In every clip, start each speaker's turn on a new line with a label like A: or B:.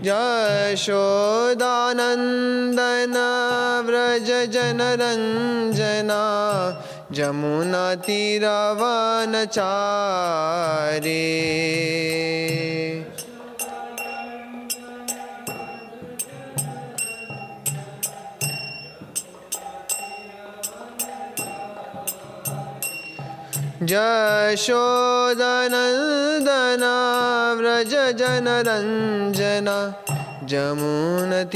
A: यशोदानन्दन व्रज जनरञ्जना जमुनातीरवनचारी यशोदानन्दन व्रज जनरञ्जना जमुनातीरवनचारी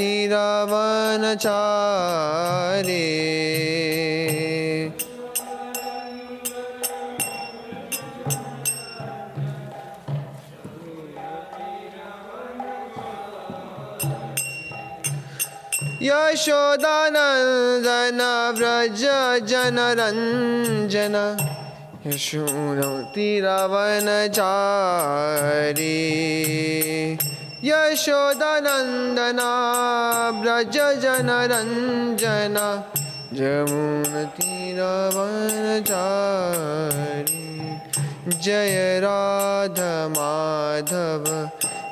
A: यशोदानन्दन व्रज जनरञ्जना यशोदातीरवनचारी यशोदानन्दन व्रज जनरञ्जना जमुनातीरवनचारी जय राधा माधव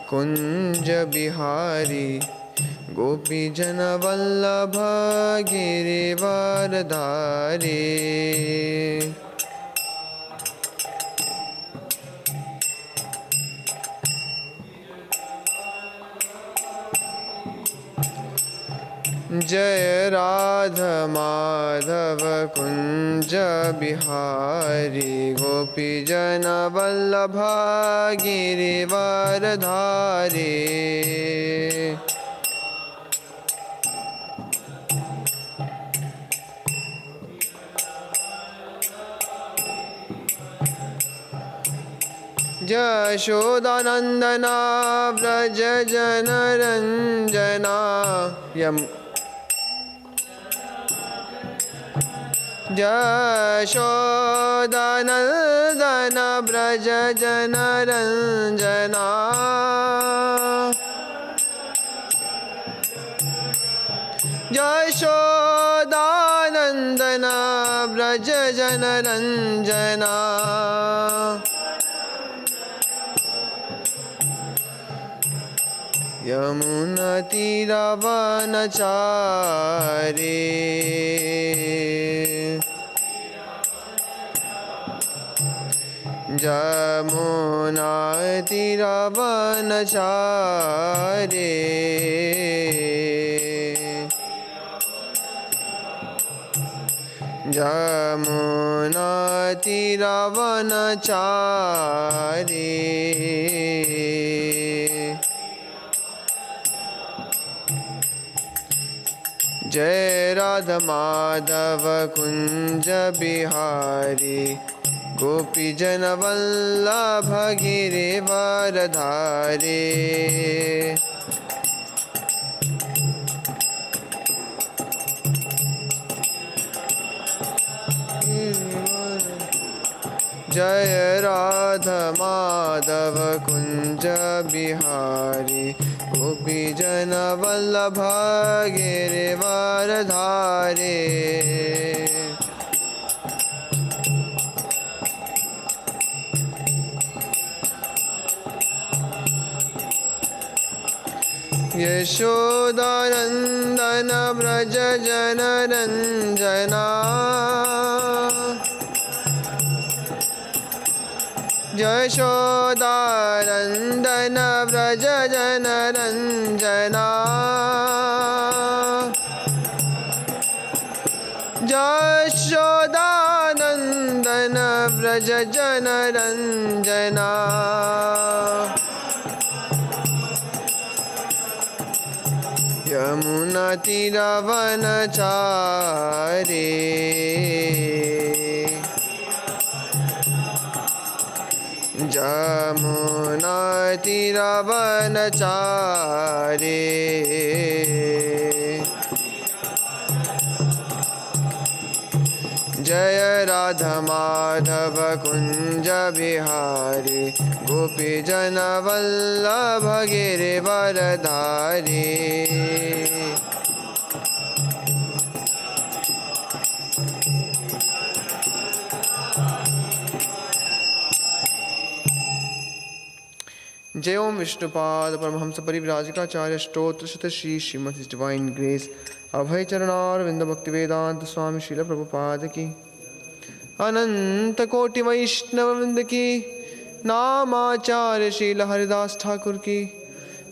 A: कुञ्ज बिहारी गोपी जन वल्लभ गिरिवरधारी जय राधा माधव कुंज बिहारी गोपी जन वल्लभ गिरिवरधारी यशोदानन्दन व्रज जनरञ्जना यशोदानन्दन व्रज जनरञ्जना यशोदानन्दन व्रज जनरञ्जना यमुनातीरवनचारी यमुनातीरवनचारी यमुनातीरवनचारी जय राधा माधव कुंज बिहारी गोपी जन वल्लभ गिरिवरधारी जय राधा माधव कुंज बिहारी गोपी जन वल्लभ गिरिवरधारी यशोदानन्दन व्रज जनरञ्जना यशोदानन्दन व्रज जनरञ्जना यशोदानन्दन व्रज जनरञ्जना यमुनातीरवनचारी यमुनातीरवनचारी जय राधा माधव कुंज बिहारी गोपी जन वल्लभ गिरिवरधारी जय ओम विष्णुपाद परमहंस परिव्राजकाचार्य स्तोत्र शत श्री श्रीमती डिवाइन ग्रेस अभय चरणार विंद भक्ति वेदांत स्वामी श्रील प्रभुपाद की अनंत कोटि वैष्णव वृंद की नामाचार्य श्रील हरिदास ठाकुर की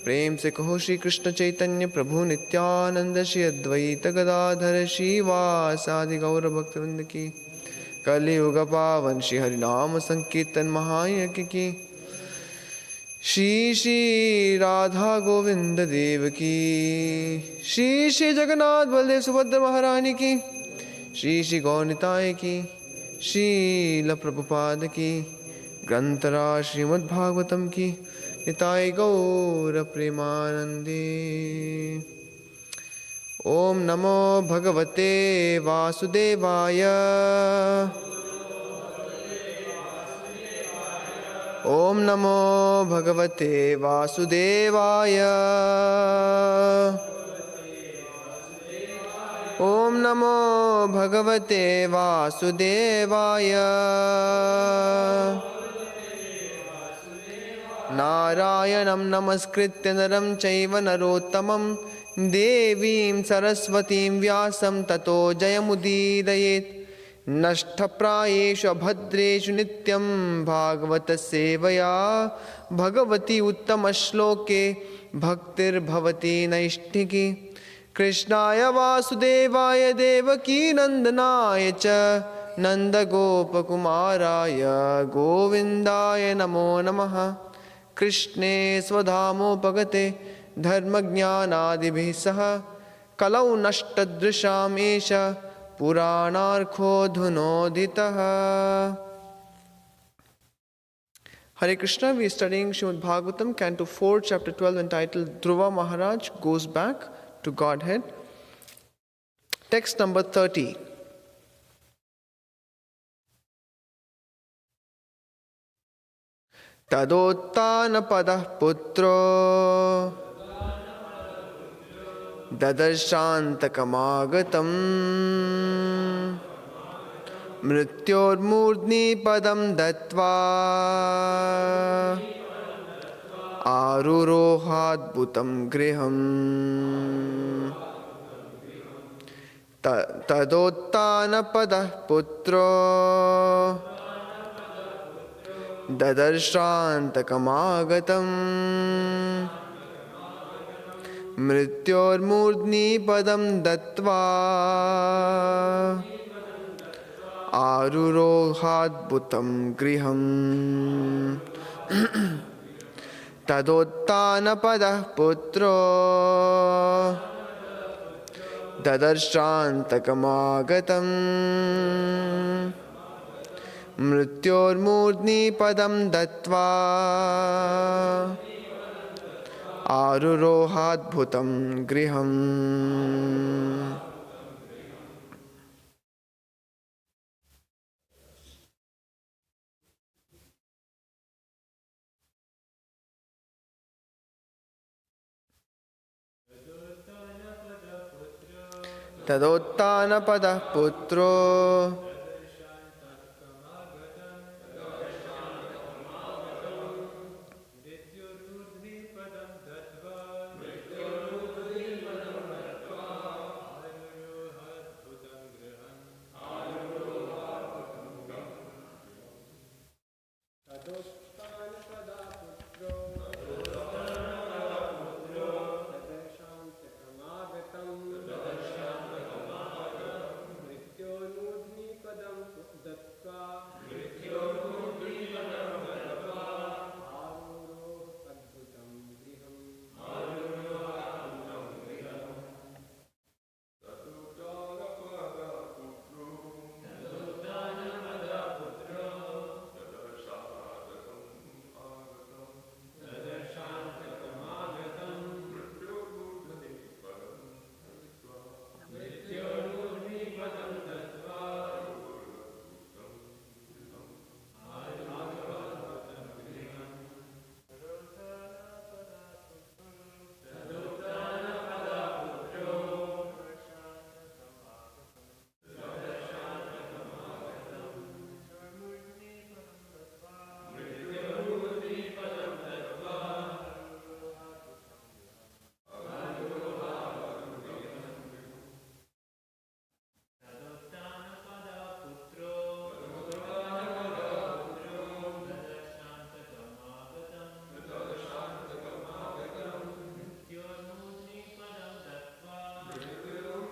A: प्रेम से कहो श्री कृष्ण चैतन्य प्रभु नित्यानंद श्री अद्वैत गदाधर श्रीवासादि गौर भक्त वृंद की कलियुग पावन श्री हरिनाम संकीर्तन महायज्ञ की श्री श्री राधा गोविंद देव की श्री श्री जगन्नाथ बलदेव सुभद्र महारानी की श्री श्री गौनिताय की श्रील प्रभुपाद की ग्रंथराज श्रीमद्भागवतम की निताय गौर प्रेमानंदे। ओम नमो भगवते वासुदेवाय ओम नमो भगवते वासुदेवाय ओम नमो भगवते वासुदेवाय नारायणं नमस्कृत्य नरं चैव नरोत्तमं देवीं सरस्वतीं व्यासं ततो जयमुदीरयेत्। नष्टप्रायेषु भद्रेषु नित्यं भागवत सेवया भगवती उत्तमश्लोके भक्तिर्भवती नैष्ठिकी। कृष्णाय वासुदेवाय देवकी नंदनाय च नन्दगोपकुमाराय गोविन्दाय नमो नमः। कृष्णे स्वधामोपगते धर्मज्ञानादिभिः सह कलौ नष्टदृशाम् एष पुराणार्कोऽधुनोदितः। Hare Krishna, we are studying Srimad Bhagavatam, Canto 4, Chapter 12, entitled Dhruva Maharaj Goes Back to Godhead. Text number 30. Tadottanapadah putro dadarshantakamágatam mrityormurdni padam dattva आरुरोहाद्भुतं गृहम्। तदोत्तानपदः पुत्रो ददर्शान्तकमागतम् मृत्योर्मूर्ध्नि पदं दत्त्वा आरुरोहाद्भुतं गृहम्। तदोत्तानपदः पुत्रो ददर्शान्तकमागतम् मृत्योर्मूर्ध्नि पदं दत्त्वा आरुरोहाद्भुतं गृहम्। तदोत्तानपदः पुत्रो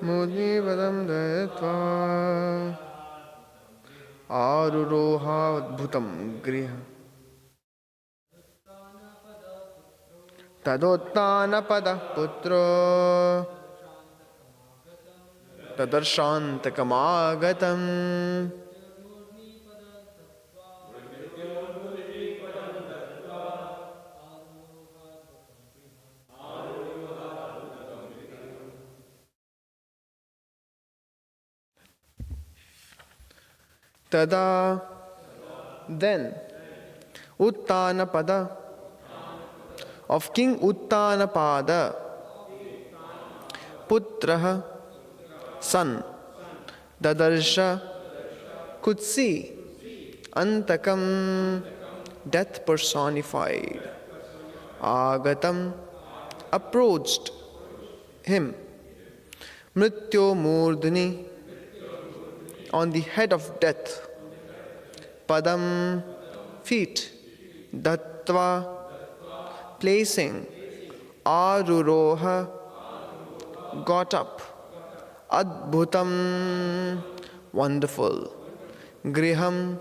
A: मुनिपदं दत्वा आरुरोहाद्भुतं गृहम् तदोत्तानपदः पुत्रो तदर्शान्तकमागतम् Tada, then, Uttanapada of King Uttanapada, Putraha, son, Dadarsha, could see, Antakam, death personified, Agatam, approached him, Mrityo Murdhani, on the head of death, Padam, feet, Dattva, placing, Aruroha, got up, Adbhutam, wonderful, Griham,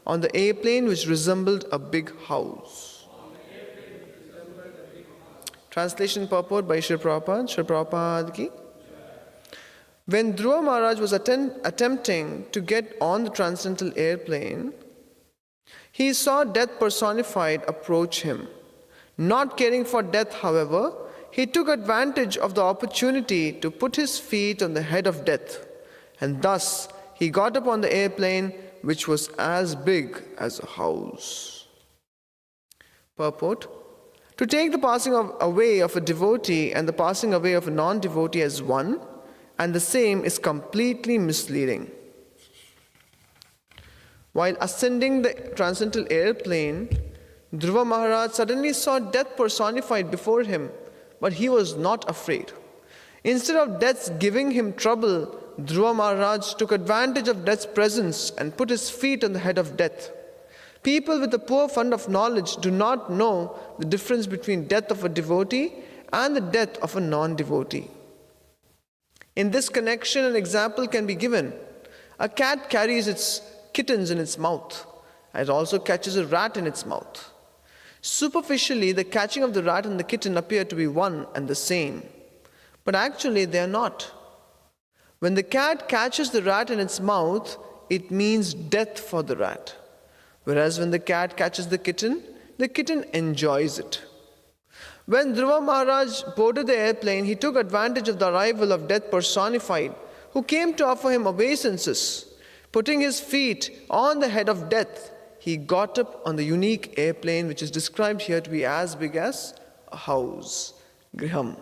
A: on the airplane which resembled a big house. Translation purport by Sri Prabhupada, Sri Prabhupada ki. When Dhruva Maharaj was attempting to get on the transcendental airplane, he saw death personified approach him. Not caring for death, however, he took advantage of the opportunity to put his feet on the head of death, and thus he got up on the airplane, which was as big as a house. Purport: to take the passing away of a devotee and the passing away of a non-devotee as one and the same is completely misleading. While ascending the transcendental airplane, Dhruva Maharaj suddenly saw death personified before him, but he was not afraid. Instead of death's giving him trouble, Dhruva Maharaj took advantage of death's presence and put his feet on the head of death. People with a poor fund of knowledge do not know the difference between death of a devotee and the death of a non-devotee. In this connection, an example can be given. A cat carries its kittens in its mouth. It also catches a rat in its mouth. Superficially, the catching of the rat and the kitten appear to be one and the same, but actually they are not. When the cat catches the rat in its mouth, it means death for the rat. Whereas when the cat catches the kitten enjoys it. When Dhruva Maharaj boarded the airplane, he took advantage of the arrival of death personified, who came to offer him obeisances. Putting his feet on the head of death, he got up on the unique airplane, which is described here to be as big as a house, Griham.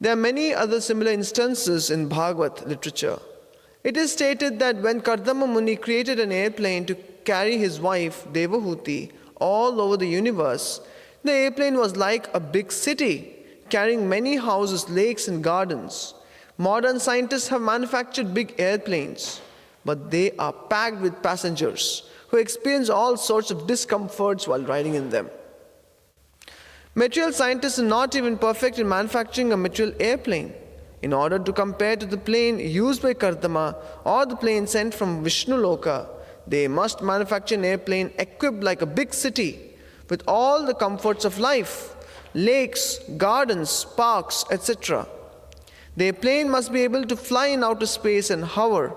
A: There are many other similar instances in Bhagavad literature. It is stated that when Kardama Muni created an airplane to carry his wife, Devahuti, all over the universe, the airplane was like a big city, carrying many houses, lakes, and gardens. Modern scientists have manufactured big airplanes, but they are packed with passengers who experience all sorts of discomforts while riding in them. Material scientists are not even perfect in manufacturing a material airplane. In order to compare to the plane used by Kardama or the plane sent from Vishnu Loka, they must manufacture an airplane equipped like a big city with all the comforts of life, lakes, gardens, parks, etc. The airplane must be able to fly in outer space and hover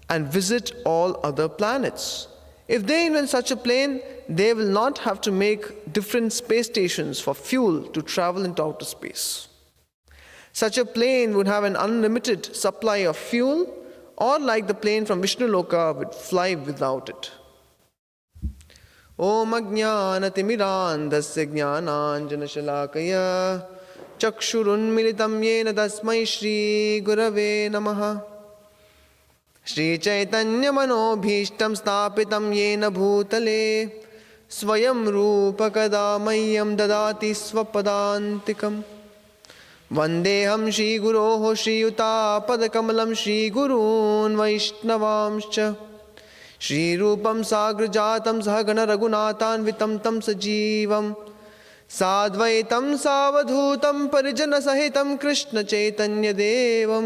A: and visit all other planets. If they invent such a plane, they will not have to make different space stations for fuel to travel into outer space. Such a plane would have an unlimited supply of fuel, or like the plane from Vishnu Loka would fly without it. Om Ajnanatimirandasya Jnananjana Shalakaya Chakshurunmilitam Yena Tasmai Shri Gurave Namaha Shri Chaitanya Manobhishtam Stapitam Yena Bhutale Swayam Rupa Kadamayam Dadati Swapadantikam Vandeham Shri Guroho Shri Yuta Padakamalam Shri Gurun Vaishnavamscha Shri Rupam Sagrajatam Sahagana Raghunathan Vitam Tam Sajivam साद्वैतं सावधूतं परिजनसहितं कृष्णचैतन्यदेवं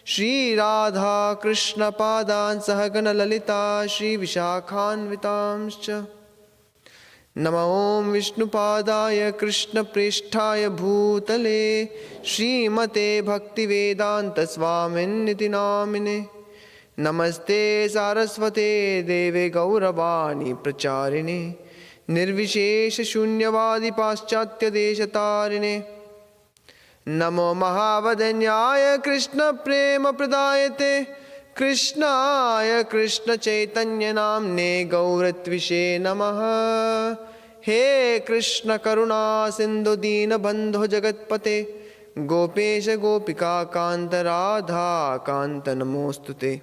A: Shri Radha कृष्णपादान् सहगणललिता श्रीविशाखान्वितांश्च। नमो ॐ विष्णुपादाय कृष्णप्रेष्ठाय भूतले श्रीमते भक्तिवेदान्तस्वामिन्निति नामिने। नमस्ते सारस्वते देवे गौरवाणी प्रचारिणे निर्विशेषशून्यवादी पाश्चात्यदेशतारिणे। नमो महावदन्याय कृष्णप्रेमप्रदायते कृष्णाय कृष्णचैतन्यनाम्ने गौरत्विषे नमः। हे कृष्ण करुणा सिन्धु दीनबन्धो जगत्पते गोपेश गोपिकान्त राधा कान्त नमोऽस्तुते।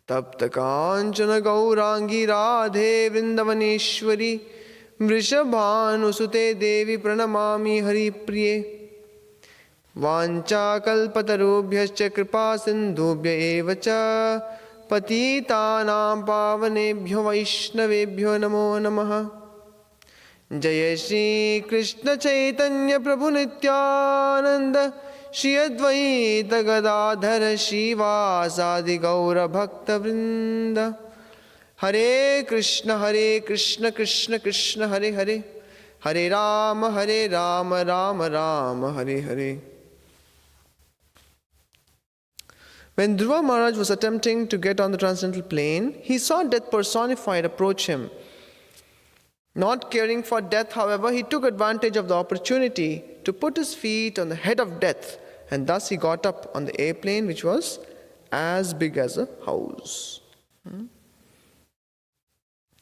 A: तप्त काञ्चन गौरांगी राधे वृन्दवनेश्वरी वृषभानुसुते देवी प्रणमामि हरिप्रिये। वाञ्छाकल्पतरुभ्यश्च कृपा सिन्धुभ्य एव च पतितानां पावनेभ्यो वैष्णवेभ्यो नमो नमः। जय श्री कृष्ण चैतन्य प्रभु नित्यानंद श्री अद्वैत गदाधर श्रीवासादि गौर भक्त वृंद। हरे कृष्ण कृष्ण कृष्ण हरे हरे, हरे Ram Ram Ram Hare Hare. When Dhruva Maharaj was attempting to get on the transcendental plane, he saw death personified approach him. Not caring for death, however, he took advantage of the opportunity to put his feet on the head of death, and thus he got up on the airplane, which was as big as a house.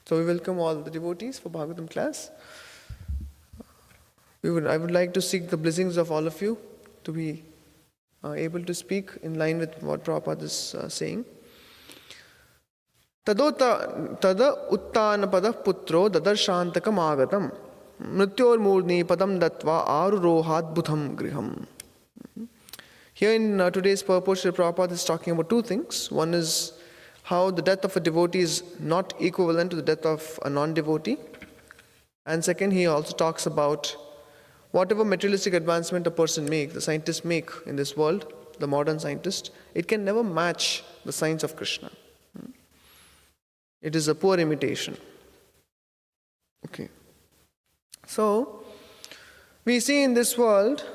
A: So we welcome all the devotees for Bhagavatam class. I would like to seek the blessings of all of you to be able to speak in line with what Prabhupada is saying. Tada uttanapada putro dadarshantaka magatam mrityor murni padam datva arurohadbhutam griham. Here in today's purport, Sri Prabhupada is talking about two things. One is how the death of a devotee is not equivalent to the death of a non-devotee. And second, he also talks about whatever materialistic advancement a person makes, the scientists make in this world, the modern scientist, it can never match the science of Krishna. It is a poor imitation. Okay. So, we see in this world,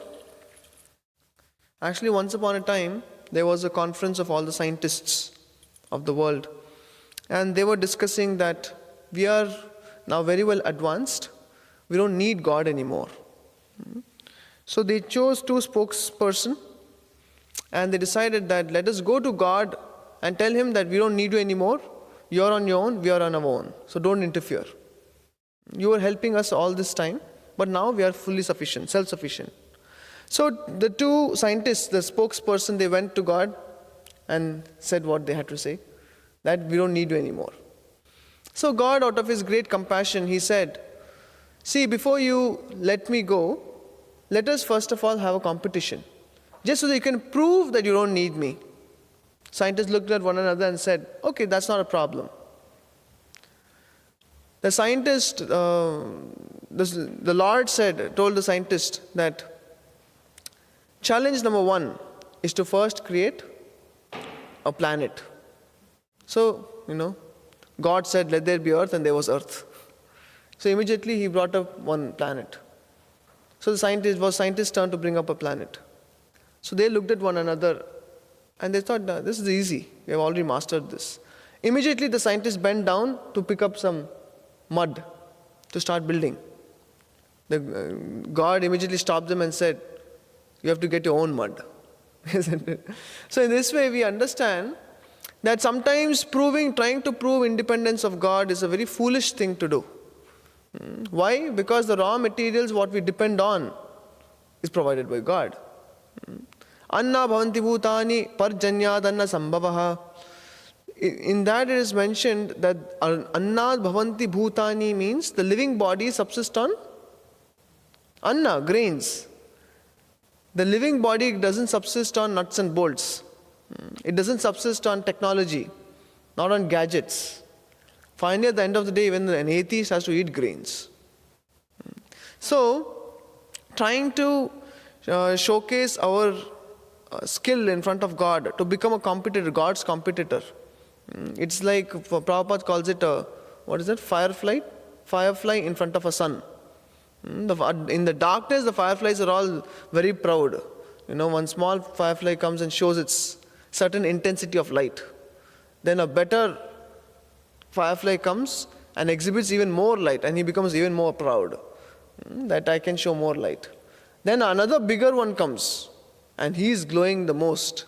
A: actually once upon a time, there was a conference of all the scientists of the world. And they were discussing that we are now very well advanced. We don't need God anymore. So they chose two spokespersons and they decided that let us go to God and tell him that we don't need you anymore. You're on your own, we are on our own. So don't interfere. You were helping us all this time, but now we are fully sufficient, self-sufficient. So the two scientists, the spokesperson, they went to God and said what they had to say, that we don't need you anymore. So God, out of his great compassion, he said, see, before you let me go, let us first of all have a competition, just so that you can prove that you don't need me. Scientists looked at one another and said, okay, that's not a problem. The scientist, the Lord told the scientist that challenge number one is to first create a planet. So, God said, let there be earth, and there was earth. So immediately he brought up one planet. So the scientist's turn to bring up a planet. So they looked at one another and they thought, this is easy. We have already mastered this. Immediately the scientist bent down to pick up some mud to start building. God immediately stopped them and said, you have to get your own mud. Isn't it? So in this way we understand that sometimes trying to prove independence of God is a very foolish thing to do. Why? Because the raw materials, what we depend on, is provided by God. Anna bhavanti bhutani parjanyad anna sambhavaha. In that it is mentioned that anna bhavanti bhutani means the living body subsists on anna, grains. The living body doesn't subsist on nuts and bolts. It doesn't subsist on technology, not on gadgets. Finally, at the end of the day, even an atheist has to eat grains. So, trying to showcase our skill in front of God, to become a competitor, God's competitor. It's like, Prabhupada calls it what is it? Firefly in front of a sun. In the darkness, the fireflies are all very proud. One small firefly comes and shows its certain intensity of light. Then a better firefly comes and exhibits even more light, and he becomes even more proud that I can show more light. Then another bigger one comes, and he is glowing the most.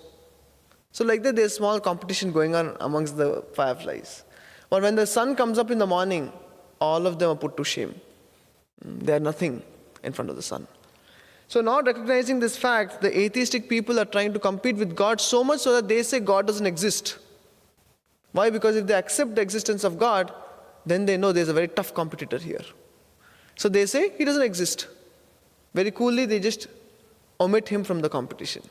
A: So like that, there's small competition going on amongst the fireflies. But when the sun comes up in the morning, all of them are put to shame. They are nothing in front of the sun. So now, recognizing this fact, the atheistic people are trying to compete with God so much so that they say God doesn't exist. Why? Because if they accept the existence of God, then they know there's a very tough competitor here. So they say he doesn't exist. Very coolly, they just omit him from the competition.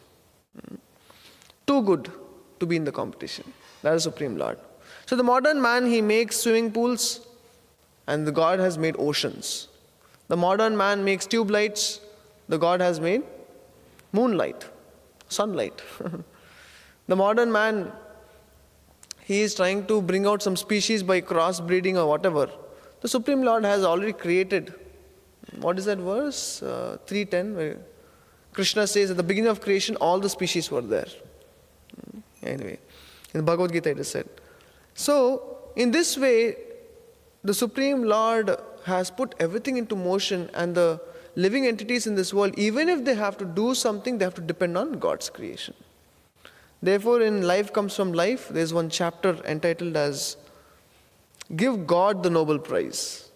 A: Too good to be in the competition. That is Supreme Lord. So the modern man, he makes swimming pools, and the God has made oceans. The modern man makes tube lights, the God has made moonlight, sunlight. The modern man, he is trying to bring out some species by crossbreeding or whatever. The Supreme Lord has already created. What is that verse? 3:10, where Krishna says at the beginning of creation, all the species were there. Anyway, in the Bhagavad Gita it is said. So, in this way, the Supreme Lord has put everything into motion, and the living entities in this world, even if they have to do something, they have to depend on God's creation. Therefore, in Life Comes From Life, there is one chapter entitled as Give God the Nobel Prize.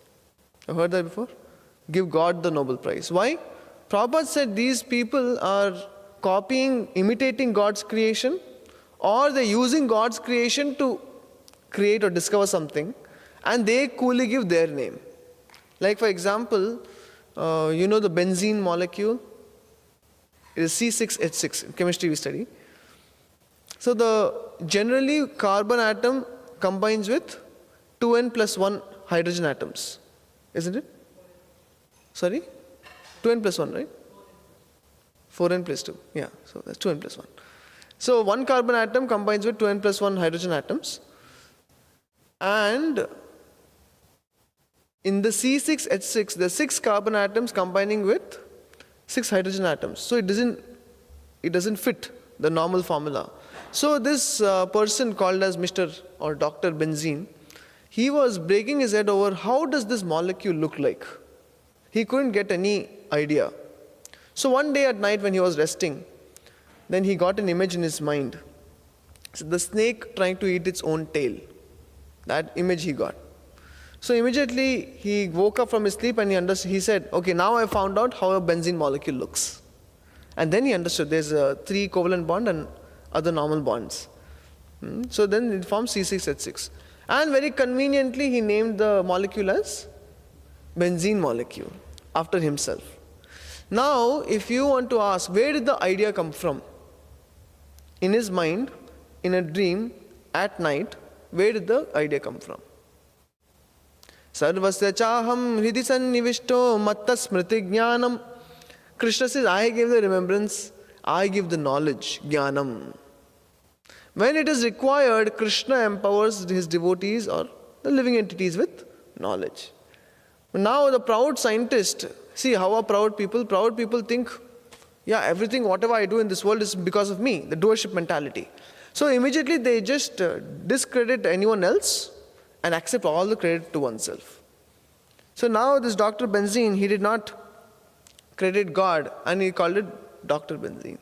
A: Have you heard that before? Give God the Nobel Prize. Why? Prabhupada said these people are imitating God's creation, or they're using God's creation to create or discover something, and they coolly give their name. Like, for example, the benzene molecule. It is C6H6. In chemistry we study. So generally carbon atom combines with 2n plus 1 hydrogen atoms. Isn't it? Sorry? 2n plus 1, right? 4n plus 2. Yeah, so that's 2n plus 1. So one carbon atom combines with 2n plus 1 hydrogen atoms. And in the C6H6, there are 6 carbon atoms combining with 6 hydrogen atoms. So it doesn't fit the normal formula. So this person called as Mr. or Dr. Benzene, he was breaking his head over how does this molecule look like. He couldn't get any idea. So one day at night when he was resting, then he got an image in his mind. So the snake trying to eat its own tail. That image he got. So immediately he woke up from his sleep and he said, okay, now I found out how a benzene molecule looks. And then he understood there's a 3 covalent bond and other normal bonds. So then it forms C6H6. And very conveniently he named the molecule as benzene molecule after himself. Now if you want to ask, where did the idea come from? In his mind, in a dream, at night, where did the idea come from? Sarvasya chaham hridi sannivishto matta smriti jnanam. Krishna says, I give the remembrance, I give the knowledge, jnanam. When it is required, Krishna empowers his devotees or the living entities with knowledge. Now the proud scientist, see how are proud people think, yeah, everything, whatever I do in this world is because of me, the doership mentality. So immediately they just discredit anyone else and accept all the credit to oneself. So now this Dr. Benzene, he did not credit God and he called it Dr. Benzene.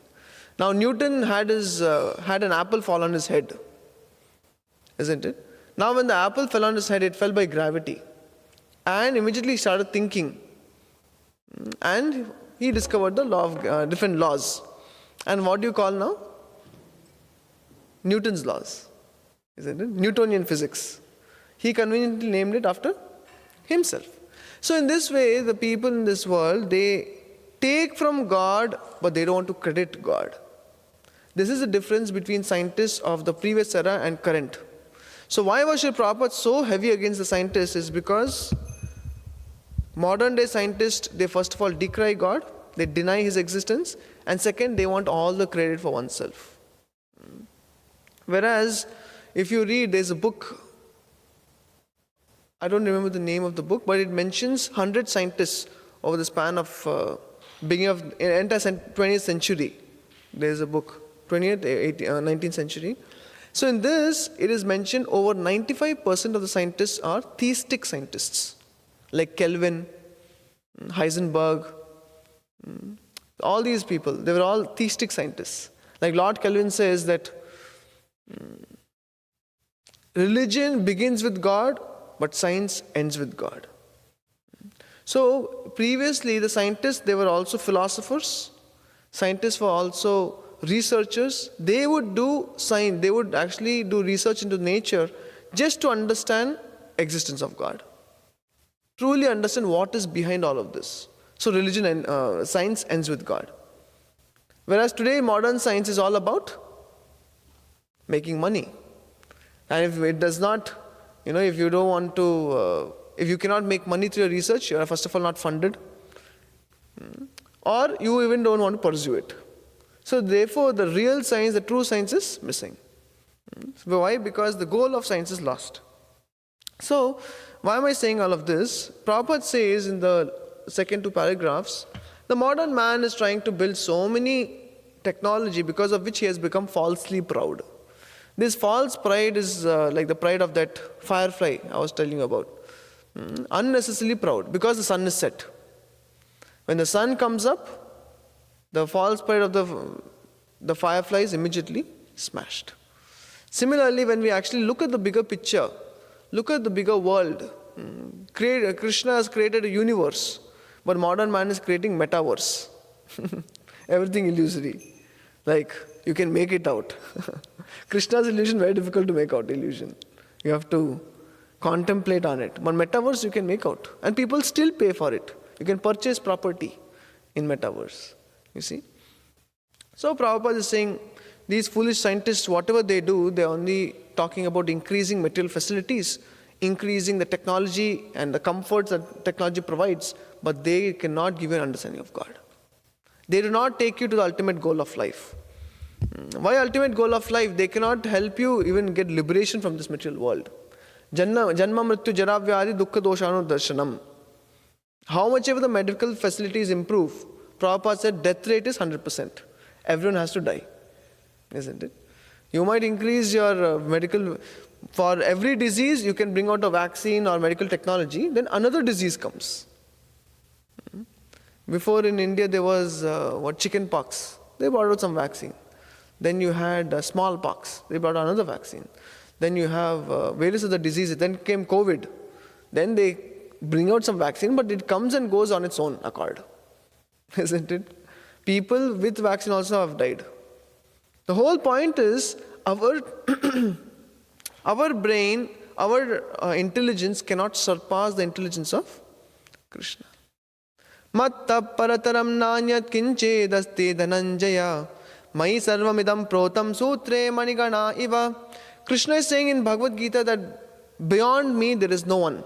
A: Now Newton had an apple fall on his head, isn't it? Now when the apple fell on his head, it fell by gravity. And immediately he started thinking. And he discovered the law of different laws. And what do you call now? Newton's laws, isn't it? Newtonian physics. He conveniently named it after himself. So in this way, the people in this world, they take from God, but they don't want to credit God. This is the difference between scientists of the previous era and current. So why was Srila Prabhupada so heavy against the scientists is because Modern day scientists, they first of all decry God, they deny his existence, and second, they want all the credit for oneself. Whereas, if you read, there's a book, I don't remember the name of the book, but it mentions 100 scientists over the span of beginning of entire 20th century. There's a book, 20th, 19th century. So in this, it is mentioned over 95% of the scientists are theistic scientists, like Kelvin, Heisenberg, all these people, they were all theistic scientists. Like Lord Kelvin says that religion begins with God, but science ends with God. So previously the scientists, they were also philosophers. Scientists were also researchers. They would do science, they would actually do research into nature just to understand existence of God. Truly understand what is behind all of this. So religion and science ends with God. Whereas today modern science is all about making money. And if it does not, if you don't want to, if you cannot make money through your research, you are first of all not funded. Or you even don't want to pursue it. So therefore the real science, the true science is missing. Why? Because the goal of science is lost. So why am I saying all of this? Prabhupada says in the second two paragraphs, the modern man is trying to build so many technology because of which he has become falsely proud. This false pride is like the pride of that firefly I was telling you about. Unnecessarily proud because the sun is set. When the sun comes up, the false pride of the firefly is immediately smashed. Similarly, when we actually look at the bigger picture, look at the bigger world, Krishna has created a universe, but modern man is creating metaverse. Everything illusory. Like, you can make it out. Krishna's illusion, very difficult to make out illusion. You have to contemplate on it. But metaverse you can make out. And people still pay for it. You can purchase property in metaverse. You see? So Prabhupada is saying, these foolish scientists, whatever they do, they're only talking about increasing material facilities, increasing the technology and the comforts that technology provides, but they cannot give you an understanding of God. They do not take you to the ultimate goal of life. Why ultimate goal of life? They cannot help you even get liberation from this material world. Janma mrityu jara vyadi dukkha doshanu darshanam. How much ever the medical facilities improve, Prabhupada said death rate is 100%. Everyone has to die. Isn't it? You might increase your medical, for every disease you can bring out a vaccine or medical technology, then another disease comes. Before in India there was chicken pox. They brought out some vaccine. Then you had smallpox. They brought out another vaccine. Then you have various other diseases. Then came COVID. Then they bring out some vaccine, but it comes and goes on its own accord. Isn't it? People with vaccine also have died. The whole point is our brain, our intelligence cannot surpass the intelligence of Krishna. Matta parataram nanyat kinchedasti dhananjaya mai sarvamidam protam sutre manigana iva. Krishna is saying in Bhagavad Gita that beyond me there is no one.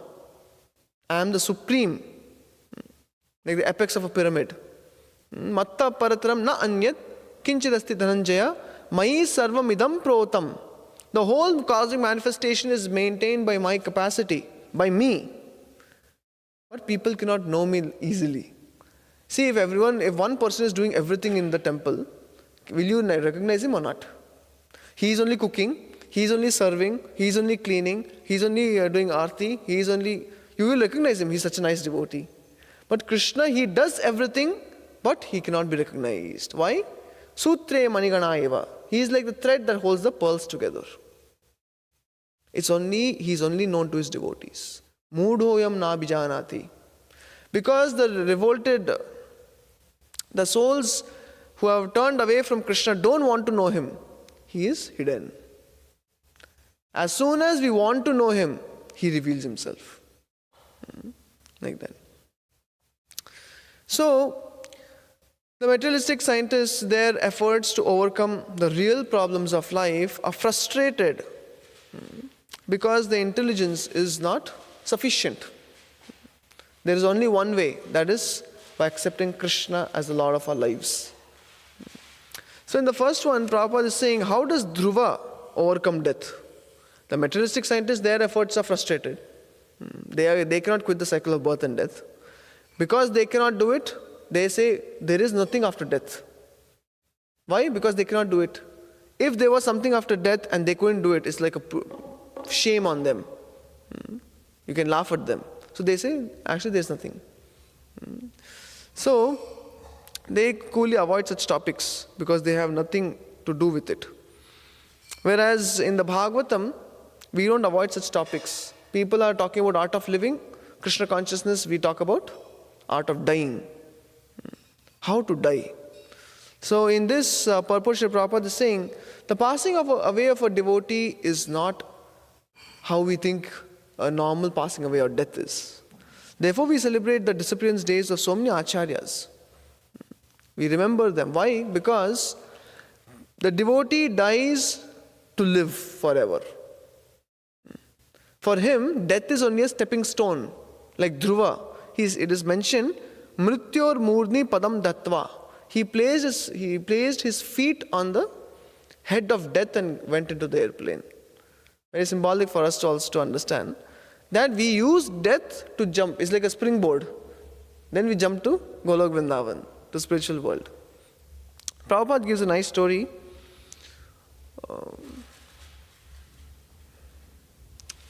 A: I am the supreme, like the apex of a pyramid. Matta parataram na anyat kinchedasti dhananjaya mai sarvamidam protam. The whole cosmic manifestation is maintained by my capacity, by me. But people cannot know me easily. See, if one person is doing everything in the temple, will you recognize him or not? He is only cooking, he is only serving, he is only cleaning, he is only doing arti, you will recognize him, he is such a nice devotee. But Krishna, he does everything, but he cannot be recognized. Why? Sutre manigana eva. He is like the thread that holds the pearls together. He is only known to his devotees. Mudhoyam na bijanati. Because the souls who have turned away from Krishna don't want to know him. He is hidden. As soon as we want to know him, he reveals himself. Like that. So, the materialistic scientists, their efforts to overcome the real problems of life are frustrated because the intelligence is not sufficient. There is only one way, that is by accepting Krishna as the Lord of our lives. So in the first one, Prabhupada is saying, how does Dhruva overcome death? The materialistic scientists, their efforts are frustrated. They cannot quit the cycle of birth and death. Because they cannot do it, they say there is nothing after death. Why? Because they cannot do it. If there was something after death and they couldn't do it, it's like a shame on them. You can laugh at them. So they say, actually there's nothing. So they coolly avoid such topics because they have nothing to do with it. Whereas in the Bhagavatam, we don't avoid such topics. People are talking about art of living. Krishna consciousness, we talk about art of dying. How to die. So in this purport, Srila Prabhupada is saying, the passing away of a devotee is not how we think a normal passing away or death is. Therefore, we celebrate the disappearance days of so many acharyas. We remember them. Why? Because the devotee dies to live forever. For him, death is only a stepping stone. Like Dhruva, it is mentioned, Mrityor Murni Padam Dattva. He placed his feet on the head of death and went into the airplane. Very symbolic for us to also to understand that we use death to jump. It's like a springboard. Then we jump to Golok Vrindavan, to spiritual world. Prabhupada gives a nice story.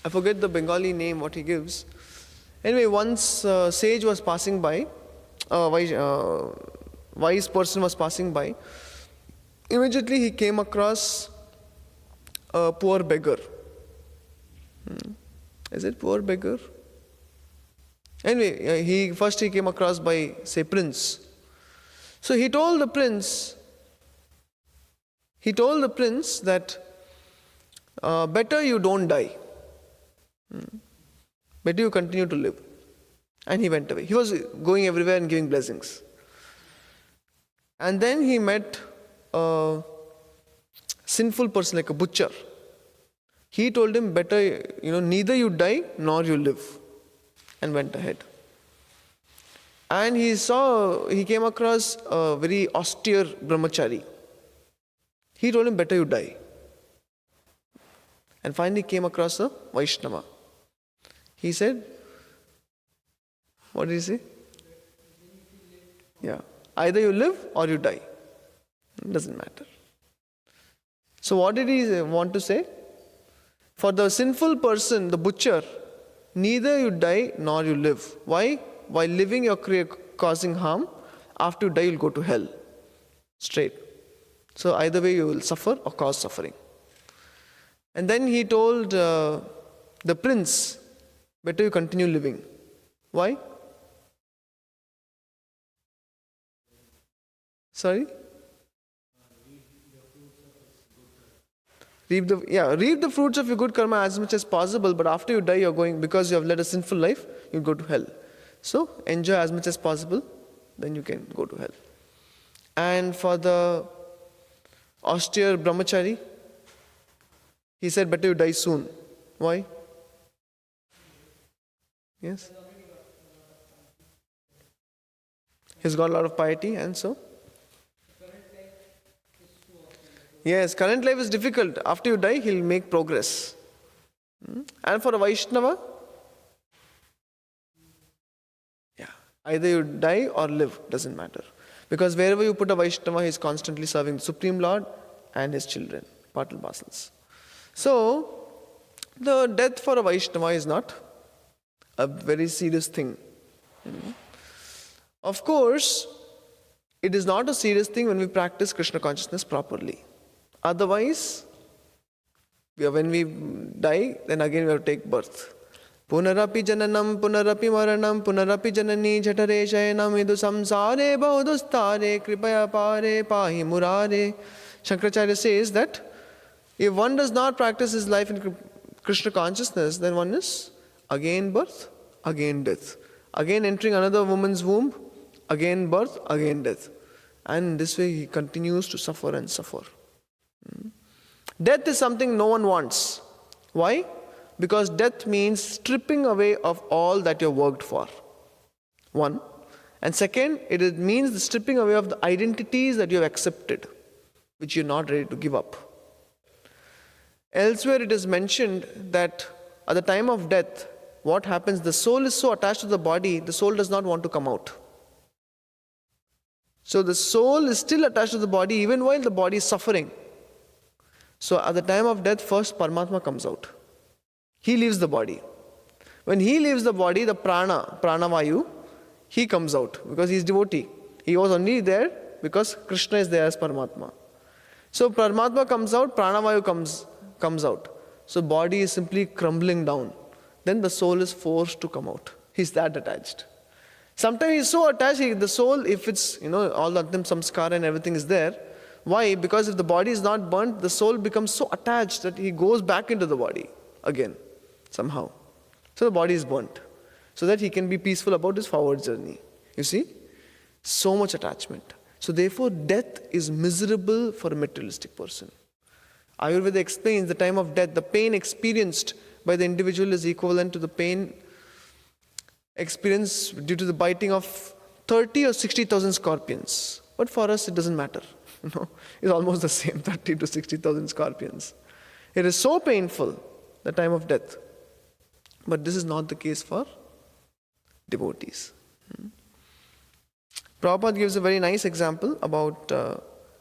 A: I forget the Bengali name, what he gives. Anyway, once a sage was passing by, wise person was passing by. Immediately he came across a poor beggar. Is it poor beggar? Anyway, he came across by, say, prince. So he told the prince that better you don't die. Better you continue to live. And he went away. He was going everywhere and giving blessings. And then he met a sinful person like a butcher. He told him, better, neither you die nor you live. And went ahead. And he came across a very austere brahmachari. He told him, better you die. And finally came across a Vaishnava. He said, what did he say? Yeah. Either you live or you die. It doesn't matter. So what did he want to say? For the sinful person, the butcher, neither you die nor you live. Why? While living you're causing harm. After you die you'll go to hell. Straight. So either way you will suffer or cause suffering. And then he told the prince, better you continue living. Why? Sorry? Reap the fruits of your good karma as much as possible, but after you die, you're going, because you have led a sinful life, you go to hell. So, enjoy as much as possible, then you can go to hell. And for the austere brahmachari, he said, better you die soon. Why? Yes? He's got a lot of piety, and so? Yes, current life is difficult. After you die, he'll make progress. And for a Vaishnava, either you die or live, doesn't matter. Because wherever you put a Vaishnava, he's constantly serving the Supreme Lord and his children, part and parcels. So, the death for a Vaishnava is not a very serious thing. Of course, it is not a serious thing when we practice Krishna consciousness properly. Otherwise, when we die, then again we have to take birth. Punarapi jananam, punarapi maranam, punarapi janani jhatare shayanam idu samsare bahudustare kripaya pare pahi murare. Shankaracharya says that if one does not practice his life in Krishna consciousness, then one is again birth, again death. Again entering another woman's womb, again birth, again death. And in this way he continues to suffer and suffer. Death is something no one wants. Why? Because death means stripping away of all that you worked for. One. And second, it means the stripping away of the identities that you have accepted, which you're not ready to give up. Elsewhere it is mentioned that at the time of death, what happens? The soul is so attached to the body, the soul does not want to come out. So the soul is still attached to the body even while the body is suffering. So at the time of death, first Paramatma comes out. He leaves the body. When he leaves the body, the pranavayu, he comes out because he is devotee. He was only there because Krishna is there as Paramatma. So Paramatma comes out, pranavayu comes out. So body is simply crumbling down. Then the soul is forced to come out. He's that attached. Sometimes he's so attached, the soul, if it's, all of them samskara and everything is there. Why? Because if the body is not burnt, the soul becomes so attached that he goes back into the body again, somehow. So the body is burnt, so that he can be peaceful about his forward journey. You see? So much attachment. So therefore, death is miserable for a materialistic person. Ayurveda explains the time of death, the pain experienced by the individual is equivalent to the pain experienced due to the biting of 30 or 60,000 scorpions. But for us, it doesn't matter. It's almost the same, 30 to 60,000 scorpions. It is so painful, the time of death. But this is not the case for devotees. Prabhupada gives a very nice example about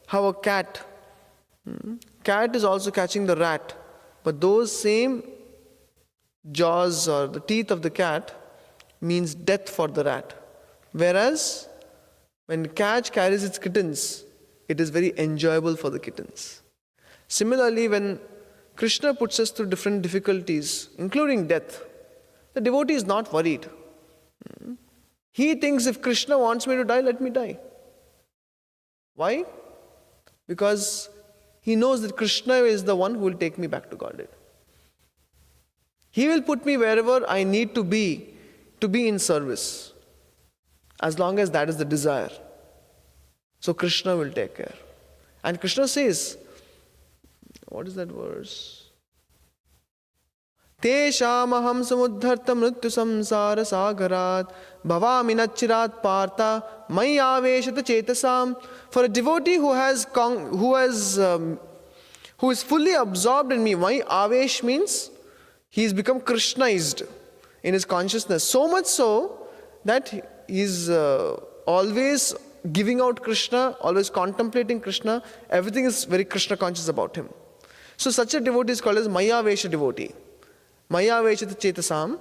A: how a cat is also catching the rat, but those same jaws or the teeth of the cat means death for the rat. Whereas when cat carries its kittens, it is very enjoyable for the kittens. Similarly, when Krishna puts us through different difficulties, including death, the devotee is not worried. He thinks, if Krishna wants me to die, let me die. Why? Because he knows that Krishna is the one who will take me back to Godhead. He will put me wherever I need to be in service, as long as that is the desire. So Krishna will take care. And Krishna says, what is that verse? Teshamaham samudharta mrityu samsara sagarat bhavami nachirat partha mayaveshata chetasam. For a devotee who is fully absorbed in me, my avesh means he has become Krishnaized in his consciousness. So much so that he is always giving out Krishna, always contemplating Krishna. Everything is very Krishna conscious about him. So such a devotee is called as Mayavesha devotee. Mayaveshata chetasam.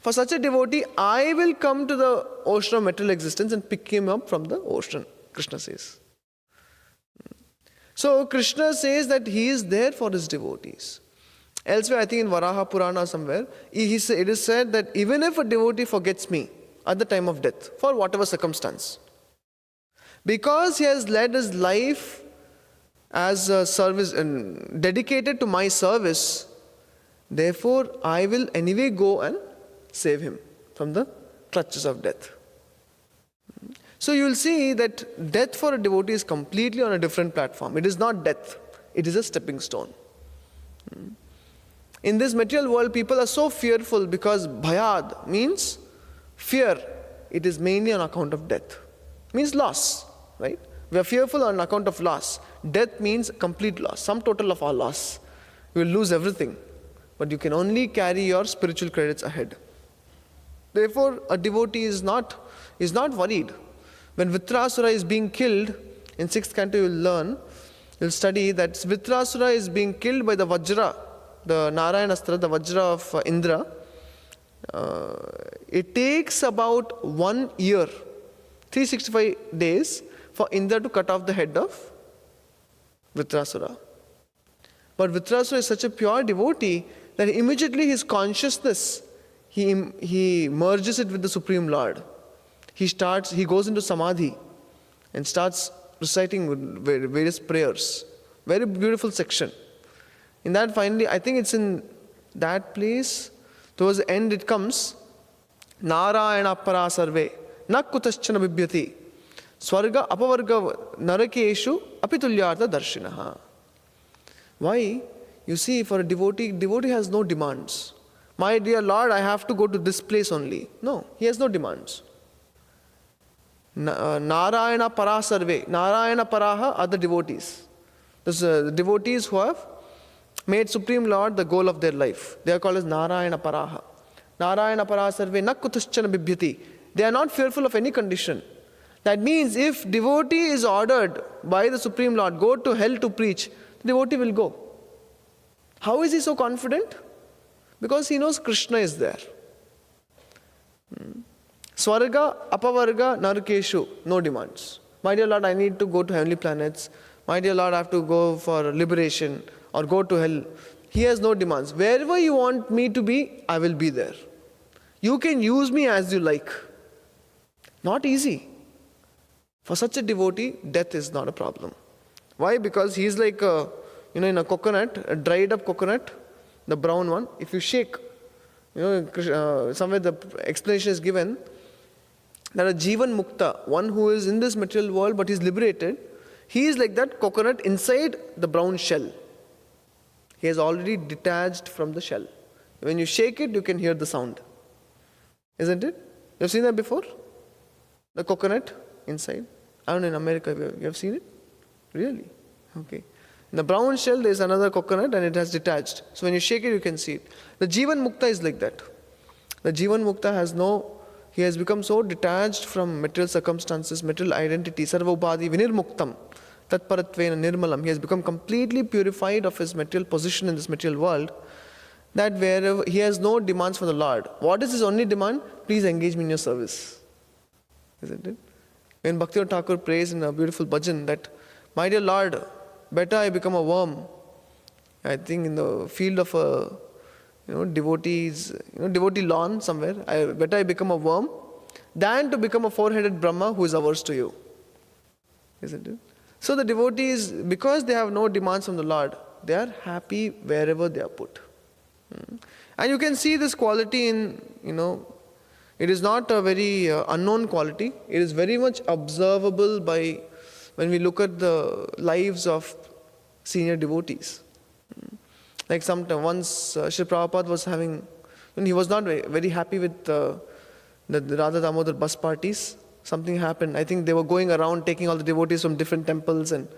A: For such a devotee, I will come to the ocean of material existence and pick him up from the ocean, Krishna says. So Krishna says that he is there for his devotees. Elsewhere, I think in Varaha Purana somewhere, it is said that even if a devotee forgets me at the time of death, for whatever circumstance, because he has led his life as a service and dedicated to my service, therefore I will anyway go and save him from the clutches of death. So you will see that death for a devotee is completely on a different platform. It is not death, it is a stepping stone. In this material world, people are so fearful because bhayad means fear. It is mainly on account of death. Means loss, right? We are fearful on account of loss. Death means complete loss, sum total of our loss. You will lose everything, but you can only carry your spiritual credits ahead. Therefore, a devotee is not worried. When Vitrasura is being killed, in 6th canto you'll study that Vitrasura is being killed by the Vajra, the Narayanastra, the Vajra of Indra. It takes about 1 year, 365 days, for Indra to cut off the head of Vitrasura. But Vitrasura is such a pure devotee that immediately his consciousness, he merges it with the Supreme Lord. He goes into Samadhi and starts reciting various prayers. Very beautiful section. In that finally, I think it's in that place, towards the end it comes, Narayana para sarve, na kutaschana bibhyati, swarga apavarga narakeshu apitulyartha darshinaha. Why? You see, for a devotee has no demands. My dear Lord, I have to go to this place only. No, he has no demands. Narayana para sarve. Narayana paraha are the devotees. The devotees who have made Supreme Lord the goal of their life. They are called as Narayana paraha. Narayana para sarve na kutushchana bibhyati. They are not fearful of any condition. That means if devotee is ordered by the Supreme Lord, go to hell to preach, the devotee will go. How is he so confident? Because he knows Krishna is there. Swarga, apavarga, narkeshu, no demands. My dear Lord, I need to go to heavenly planets. My dear Lord, I have to go for liberation or go to hell. He has no demands. Wherever you want me to be, I will be there. You can use me as you like. Not easy. For such a devotee, death is not a problem. Why? Because he is like in a coconut, a dried up coconut, the brown one. If you shake, somewhere the explanation is given that a Jivan Mukta, one who is in this material world but is liberated, he is like that coconut inside the brown shell. He has already detached from the shell. When you shake it, you can hear the sound. Isn't it? You have seen that before? The coconut inside. I don't know, in America, you have seen it? Really? Okay. In the brown shell, there is another coconut and it has detached. So when you shake it, you can see it. The Jivan Mukta is like that. The Jivan Mukta he has become so detached from material circumstances, material identity, sarva upadhi vinirmuktam, tatparatvena nirmalam. He has become completely purified of his material position in this material world, that wherever he has no demands from the Lord. What is his only demand? Please engage me in your service. Isn't it? When Bhaktivinoda Thakur prays in a beautiful bhajan that, my dear Lord, better I become a worm, I think in the field of devotee lawn somewhere, better I become a worm than to become a four-headed Brahma who is averse to you. Isn't it? So the devotees, because they have no demands from the Lord, they are happy wherever they are put. And you can see this quality in, it is not a very unknown quality. It is very much observable when we look at the lives of senior devotees. Like once Sri Prabhupada was he was not very happy with the Radha Damodar bus parties. Something happened. I think they were going around taking all the devotees from different temples and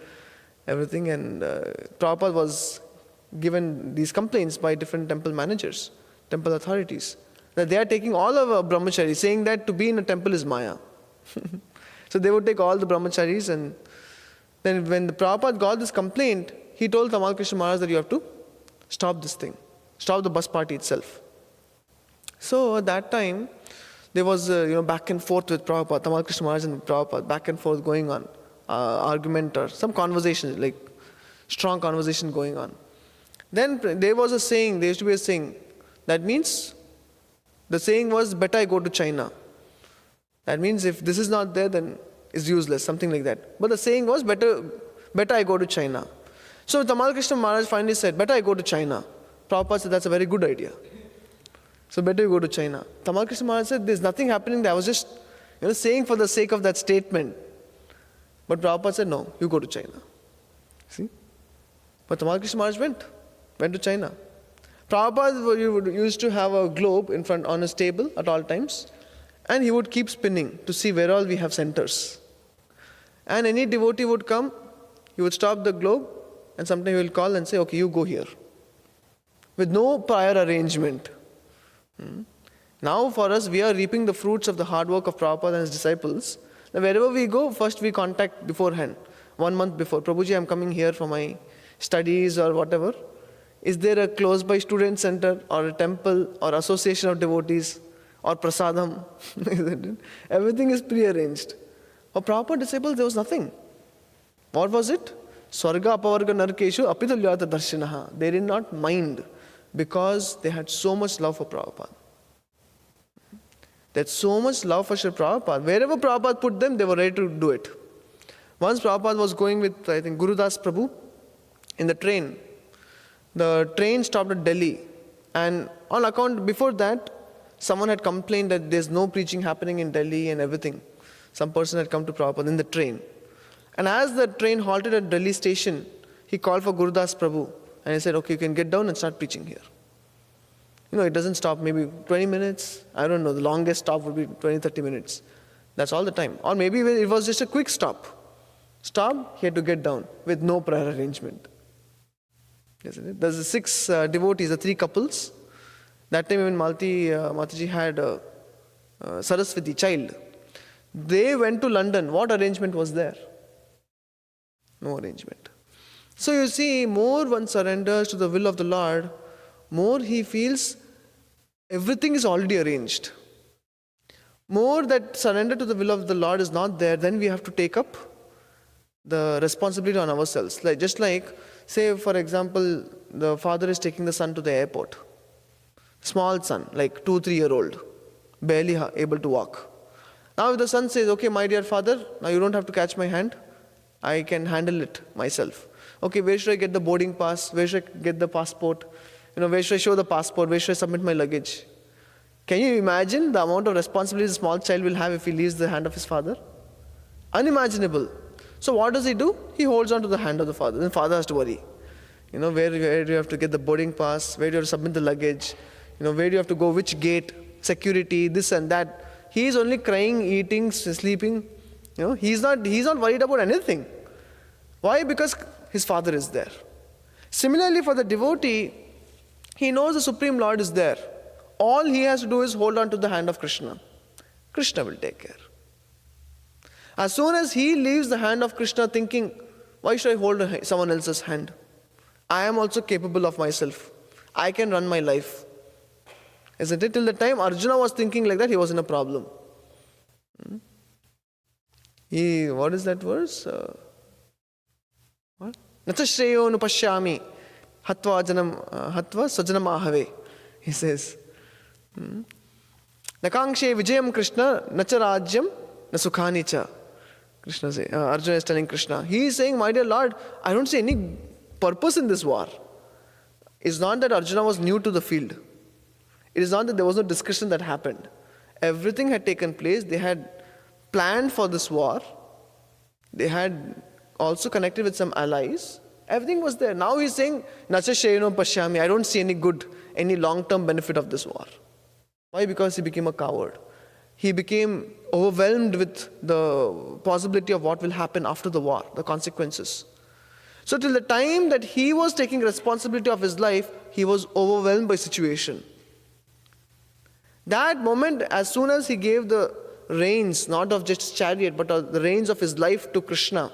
A: everything. And Prabhupada was given these complaints by different temple managers, temple authorities, that they are taking all of our brahmacharis, saying that to be in a temple is Maya. So they would take all the brahmacharis, and then when the Prabhupada got this complaint, he told Tamal Krishna Maharaj that you have to stop this thing, stop the bus party itself. So at that time, there was back and forth with Prabhupada, Tamal Krishna Maharaj and Prabhupada, back and forth going on, argument or some conversation, like strong conversation going on. Then there was a saying, there used to be a saying, that means, the saying was, better I go to China. That means if this is not there, then it's useless, something like that. But the saying was, better I go to China. So Tamal Krishna Maharaj finally said, better I go to China. Prabhupada said, that's a very good idea. So better you go to China. Tamal Krishna Maharaj said, there's nothing happening there. I was just saying for the sake of that statement. But Prabhupada said, no, you go to China. See? But Tamal Krishna Maharaj went to China. Prabhupada used to have a globe in front on his table at all times, and he would keep spinning to see where all we have centers. And any devotee would come, he would stop the globe, and sometimes he will call and say, okay, you go here. With no prior arrangement. Now for us, we are reaping the fruits of the hard work of Prabhupada and his disciples. Now wherever we go, first we contact beforehand, 1 month before. Prabhuji, I am coming here for my studies or whatever. Is there a close by student center or a temple or association of devotees or prasadam? Everything is prearranged. For Prabhupada disciples, there was nothing. What was it? Swarga apavarga narkeshu apitulyata darshinaha. They did not mind because they had so much love for Prabhupada. They had so much love for Sri Prabhupada. Wherever Prabhupada put them, they were ready to do it. Once Prabhupada was going with, I think, Gurudas Prabhu in the train. The train stopped at Delhi, and on account, before that, someone had complained that there's no preaching happening in Delhi and everything. Some person had come to Prabhupada in the train. And as the train halted at Delhi station, he called for Gurudas Prabhu, and he said, okay, you can get down and start preaching here. It doesn't stop, maybe 20 minutes, I don't know, the longest stop would be 20-30 minutes. That's all the time. Or maybe it was just a quick stop. Stop, he had to get down with no prior arrangement. Isn't it? There's the 6 devotees, the 3 couples. That time even Mataji had Saraswati, child. They went to London. What arrangement was there? No arrangement. So you see, more one surrenders to the will of the Lord, more he feels everything is already arranged. More that surrender to the will of the Lord is not there, then we have to take up the responsibility on ourselves. Just like, say for example, the father is taking the son to the airport. Small son, like 2-3-year-old, barely able to walk. Now if the son says, okay, my dear father, now you don't have to catch my hand. I can handle it myself. Okay, where should I get the boarding pass? Where should I get the passport? Where should I show the passport? Where should I submit my luggage? Can you imagine the amount of responsibility a small child will have if he leaves the hand of his father? Unimaginable. So what does he do? He holds on to the hand of the father. Then father has to worry. Where do you have to get the boarding pass? Where do you have to submit the luggage? Where do you have to go? Which gate? Security, this and that. He is only crying, eating, sleeping. He's not worried about anything. Why? Because his father is there. Similarly, for the devotee, he knows the Supreme Lord is there. All he has to do is hold on to the hand of Krishna. Krishna will take care. As soon as he leaves the hand of Krishna thinking, why should I hold someone else's hand? I am also capable of myself. I can run my life. Isn't it? Till the time Arjuna was thinking like that, he was in a problem. What is that verse? What? Nacha shreyo nupashyami hatva sajanam ahave. He says, Nakangshe vijayam Krishna nacha rajyam na sukhani cha. Krishna say, Arjuna is telling Krishna. He is saying, my dear Lord, I don't see any purpose in this war. It's not that Arjuna was new to the field. It is not that there was no discussion that happened. Everything had taken place. They had planned for this war. They had also connected with some allies. Everything was there. Now he's saying, Nacha shayano pashyami. I don't see any long-term benefit of this war. Why? Because he became a coward. He became overwhelmed with the possibility of what will happen after the war, the consequences. So till the time that he was taking responsibility of his life, he was overwhelmed by situation. That moment, as soon as he gave the reins, not of just chariot, but the reins of his life to Krishna,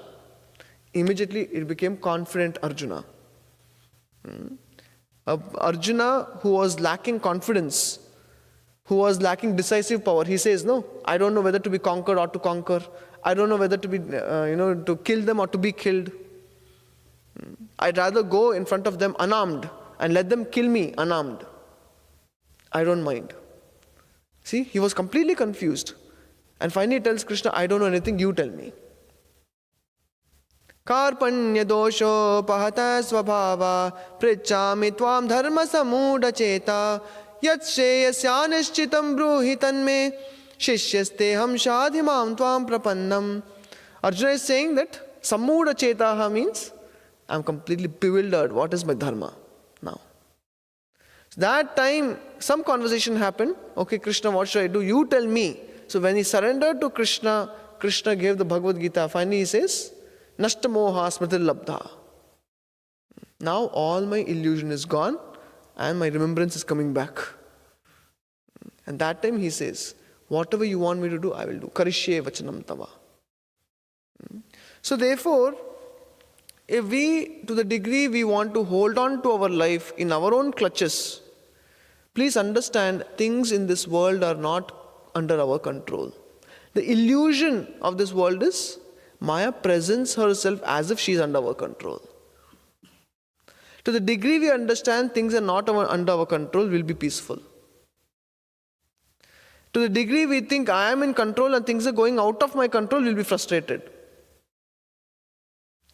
A: immediately it became confident Arjuna. Arjuna, who was lacking confidence, who was lacking decisive power, he says, no, I don't know whether to be conquered or to conquer. I don't know whether to be, to kill them or to be killed. I'd rather go in front of them unarmed and let them kill me unarmed. I don't mind. See, he was completely confused. And finally he tells Krishna, I don't know anything, you tell me. Karpanya dosho pahata svabhava prichami tvam dharma samuda cheta yat sheyasyanishchitam bruhi tanme shishyasteham shadhimam tvam prapannam. Arjuna is saying that samuda chetaha means I am completely bewildered. What is my dharma now? That time, some conversation happened. Okay, Krishna, what should I do? You tell me. So when he surrendered to Krishna, Krishna gave the Bhagavad Gita. Finally he says, Nashta moha smriti labdha. Now all my illusion is gone and my remembrance is coming back. And that time he says, whatever you want me to do, I will do. Karishye vachanam tava. So therefore, if we, to the degree we want to hold on to our life in our own clutches, please understand things in this world are not under our control. The illusion of this world is Maya presents herself as if she is under our control. To the degree we understand things are not under our control, we'll be peaceful. To the degree we think I am in control and things are going out of my control, we'll be frustrated.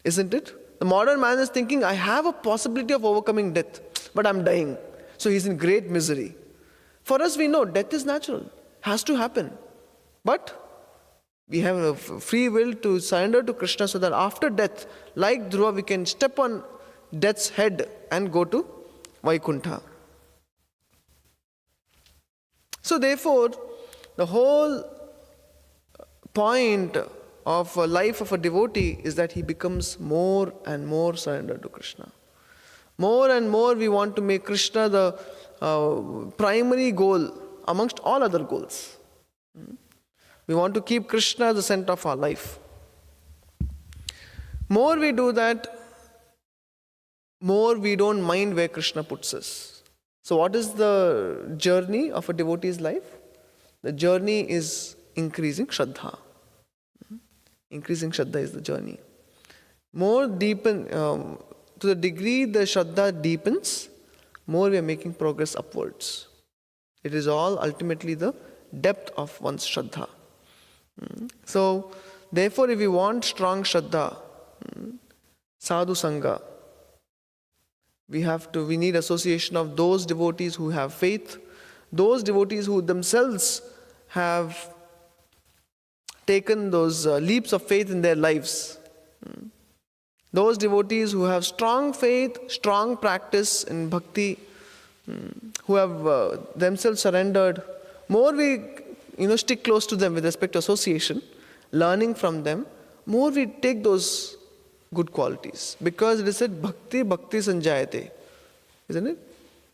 A: Isn't it? The modern man is thinking, I have a possibility of overcoming death, but I'm dying. So he's in great misery. For us, we know death is natural, has to happen. But we have a free will to surrender to Krishna so that after death, like Dhruva, we can step on death's head and go to Vaikuntha. So therefore, the whole point of a life of a devotee is that he becomes more and more surrendered to Krishna. More and more we want to make Krishna the primary goal amongst all other goals. We want to keep Krishna the center of our life. More we do that, more we don't mind where Krishna puts us. So what is the journey of a devotee's life? The journey is increasing Shraddha. Increasing Shraddha is the journey. More deepen, to the degree the Shraddha deepens, more we are making progress upwards. It is all ultimately the depth of one's Shraddha. So, therefore, if we want strong Shraddha, sadhu sangha, we need association of those devotees who have faith, those devotees who themselves have taken those leaps of faith in their lives. Those devotees who have strong faith, strong practice in bhakti, who have themselves surrendered. More we stick close to them with respect to association, learning from them, more we take those good qualities. Because it is said, bhakti sanjayate. Isn't it?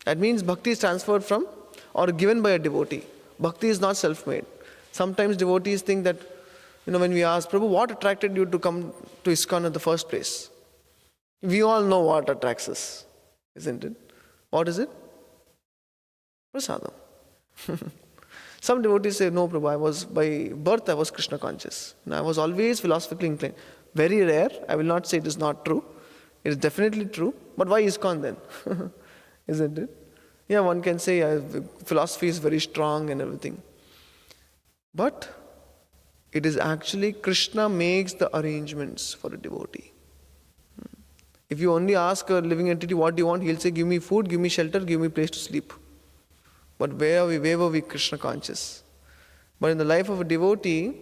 A: That means bhakti is transferred from or given by a devotee. Bhakti is not self-made. Sometimes devotees think that, when we ask, Prabhu, what attracted you to come to ISKCON in the first place? We all know what attracts us, isn't it? What is it? Prasadam. Some devotees say, no, Prabhu, by birth I was Krishna conscious. I was always philosophically inclined. Very rare. I will not say it is not true. It is definitely true. But why ISKCON then? Isn't it? Yeah, one can say philosophy is very strong and everything. But it is actually Krishna makes the arrangements for a devotee. If you only ask a living entity, what do you want? He'll say, give me food, give me shelter, give me place to sleep. But where were we Krishna conscious? But in the life of a devotee